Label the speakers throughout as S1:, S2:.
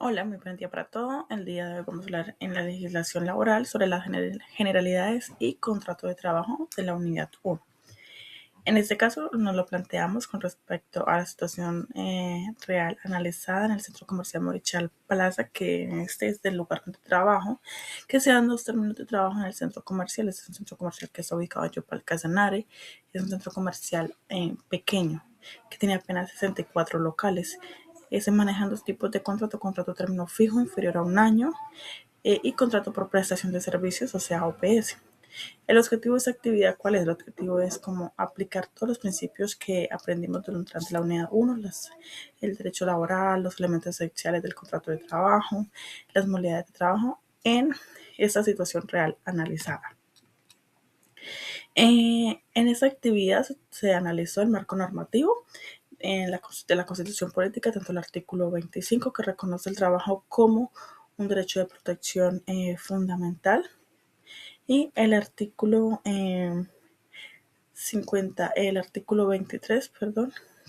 S1: Hola, muy buen día para todo. El día de hoy vamos a hablar en la legislación laboral sobre las generalidades y contrato de trabajo de la unidad 1. En este caso nos lo planteamos con respecto a la situación real analizada en el Centro Comercial Morichal Plaza, que este es del lugar de trabajo, que se dan 2 términos de trabajo en el centro comercial. Este es un centro comercial que está ubicado en Yopal Casanare, es un centro comercial pequeño, que tiene apenas 64 locales. Se manejan 2 tipos de contrato término fijo inferior a un año y contrato por prestación de servicios, o sea, OPS. El objetivo de esta actividad, ¿cuál es? El objetivo es como aplicar todos los principios que aprendimos durante la unidad 1, el derecho laboral, los elementos esenciales del contrato de trabajo, las modalidades de trabajo en esta situación real analizada. En esta actividad se analizó el marco normativo de la Constitución Política, tanto el artículo 25, que reconoce el trabajo como un derecho de protección fundamental, y el artículo 23,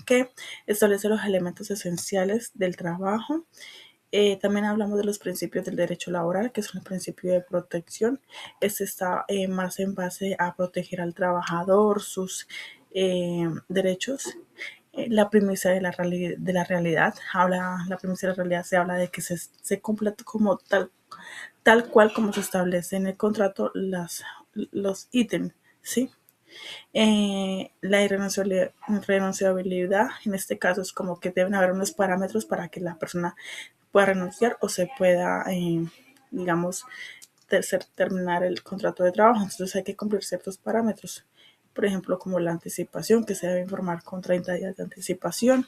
S1: que establece los elementos esenciales del trabajo. También hablamos de los principios del derecho laboral, que son el principio de protección. Este está más en base a proteger al trabajador, sus derechos. La premisa de la realidad, la premisa de la realidad se habla de que se cumpla como tal cual como se establece en el contrato los ítems, ¿sí? La irrenunciabilidad en este caso es como que deben haber unos parámetros para que la persona pueda renunciar o se pueda, digamos, terminar el contrato de trabajo. Entonces hay que cumplir ciertos parámetros. Por ejemplo, como la anticipación, que se debe informar con 30 días de anticipación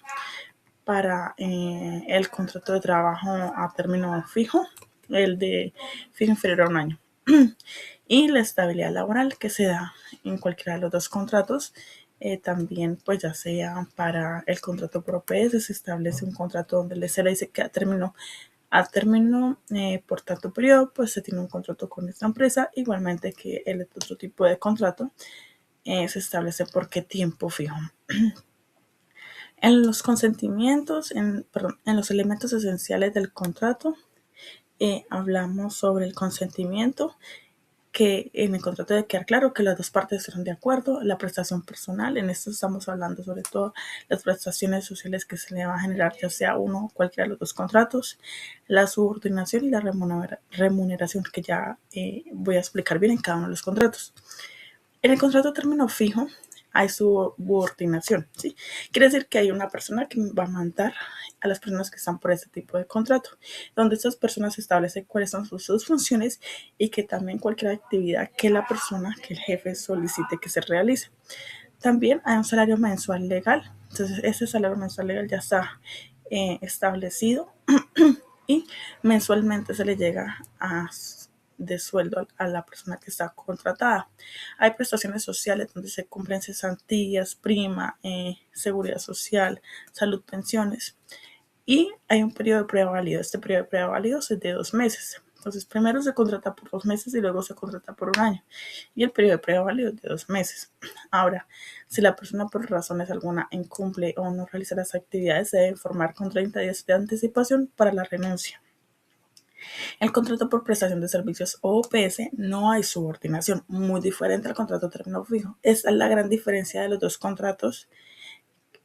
S1: para el contrato de trabajo a término fijo, el de fijo inferior a un año. Y la estabilidad laboral que se da en cualquiera de los dos contratos. También, pues ya sea para el contrato por OPS, se establece un contrato donde se le dice que a término por tanto periodo, pues se tiene un contrato con esta empresa, igualmente que el otro tipo de contrato se establece por qué tiempo fijo. En los consentimientos, en los elementos esenciales del contrato, hablamos sobre el consentimiento, que en el contrato debe quedar claro que las dos partes están de acuerdo. La prestación personal, en esto estamos hablando sobre todo las prestaciones sociales que se le va a generar, ya sea uno o cualquiera de los dos contratos. La subordinación y la remuneración, que ya voy a explicar bien en cada uno de los contratos. En el contrato a término fijo hay subordinación, ¿sí? Quiere decir que hay una persona que va a mandar a las personas que están por este tipo de contrato, donde estas personas establecen cuáles son sus funciones y que también cualquier actividad que la persona, que el jefe solicite que se realice. También hay un salario mensual legal, entonces ese salario mensual legal ya está establecido y mensualmente se le llega de sueldo a la persona que está contratada. Hay prestaciones sociales donde se cumplen cesantías, prima, seguridad social, salud, pensiones. Y hay un periodo de prueba válido. Este periodo de prueba válido es de 2 meses. Entonces, primero se contrata por 2 meses y luego se contrata por un año. Y el periodo de prueba válido es de 2 meses. Ahora, si la persona por razones alguna incumple o no realiza las actividades, se debe informar con 30 días de anticipación para la renuncia. El contrato por prestación de servicios o OPS no hay subordinación, muy diferente al contrato a término fijo. Esta es la gran diferencia de los dos contratos,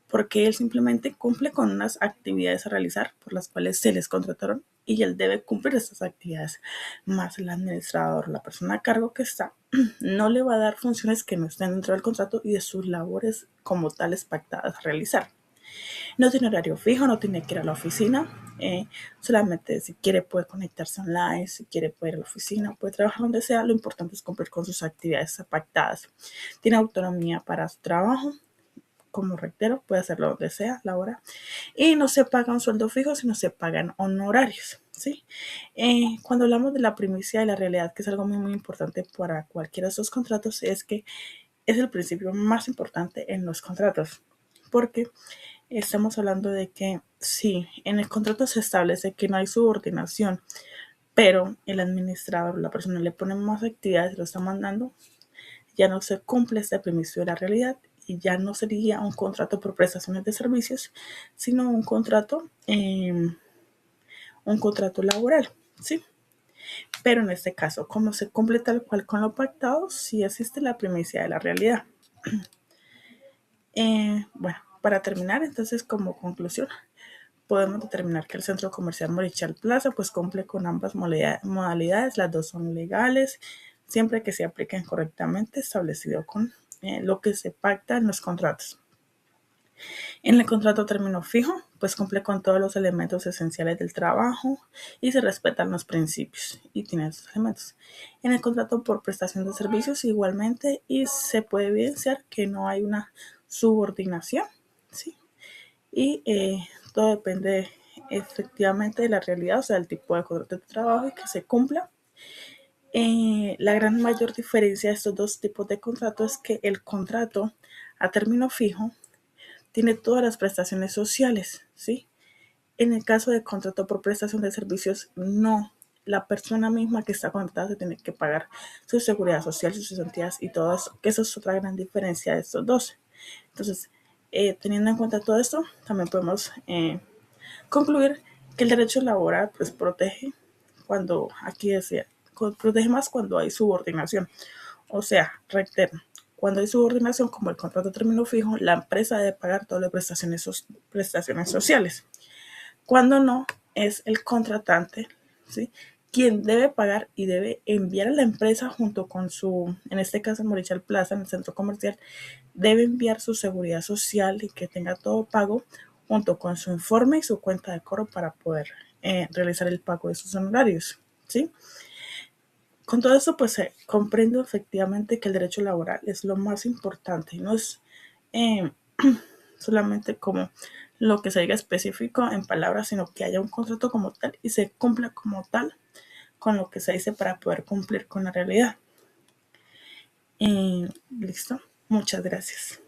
S1: porque él simplemente cumple con unas actividades a realizar por las cuales se les contrataron y él debe cumplir estas actividades. Más el administrador, la persona a cargo que está, no le va a dar funciones que no estén dentro del contrato y de sus labores como tales pactadas a realizar. No tiene horario fijo, no tiene que ir a la oficina. Solamente si quiere puede conectarse online, si quiere puede ir a la oficina, puede trabajar donde sea. Lo importante es cumplir con sus actividades pactadas. Tiene autonomía para su trabajo. Como reitero, puede hacerlo donde sea, la hora. Y no se paga un sueldo fijo, sino se pagan honorarios. ¿Sí? Cuando hablamos de la primicia de la realidad, que es algo muy, muy importante para cualquiera de estos contratos, es que es el principio más importante en los contratos. Porque estamos hablando de que sí, en el contrato se establece que no hay subordinación, pero el administrador, la persona le pone más actividades y lo está mandando, ya no se cumple este principio de la realidad y ya no sería un contrato por prestaciones de servicios, sino un contrato un contrato laboral, ¿sí? Pero en este caso, como se cumple tal cual con lo pactado, sí existe la primicia de la realidad. Bueno, para terminar, entonces, como conclusión, podemos determinar que el Centro Comercial Morichal Plaza pues cumple con ambas modalidades, las dos son legales, siempre que se apliquen correctamente, establecido con lo que se pacta en los contratos. En el contrato término fijo, pues cumple con todos los elementos esenciales del trabajo y se respetan los principios y tiene esos elementos. En el contrato por prestación de servicios igualmente y se puede evidenciar que no hay una subordinación, ¿sí? Y todo depende efectivamente de la realidad, o sea, del tipo de contrato de trabajo y que se cumpla. La gran mayor diferencia de estos dos tipos de contratos es que el contrato a término fijo tiene todas las prestaciones sociales, ¿sí? En el caso de contrato por prestación de servicios, no. La persona misma que está contratada se tiene que pagar su seguridad social, sus cesantías y todo eso, que eso es otra gran diferencia de estos dos. Entonces, teniendo en cuenta todo esto, también podemos concluir que el derecho laboral pues protege cuando, aquí decía, protege más cuando hay subordinación. O sea, reitero, cuando hay subordinación, como el contrato de término fijo, la empresa debe pagar todas las prestaciones sociales. Cuando no, es el contratante, ¿sí?, quien debe pagar y debe enviar a la empresa junto con su, en este caso en Morichal Plaza, en el centro comercial, debe enviar su seguridad social y que tenga todo pago junto con su informe y su cuenta de cobro para poder realizar el pago de sus honorarios, ¿sí? Con todo esto, pues comprendo efectivamente que el derecho laboral es lo más importante, no es eh, solamente como lo que se diga específico en palabras, sino que haya un contrato como tal y se cumpla como tal con lo que se dice para poder cumplir con la realidad. Listo, muchas gracias.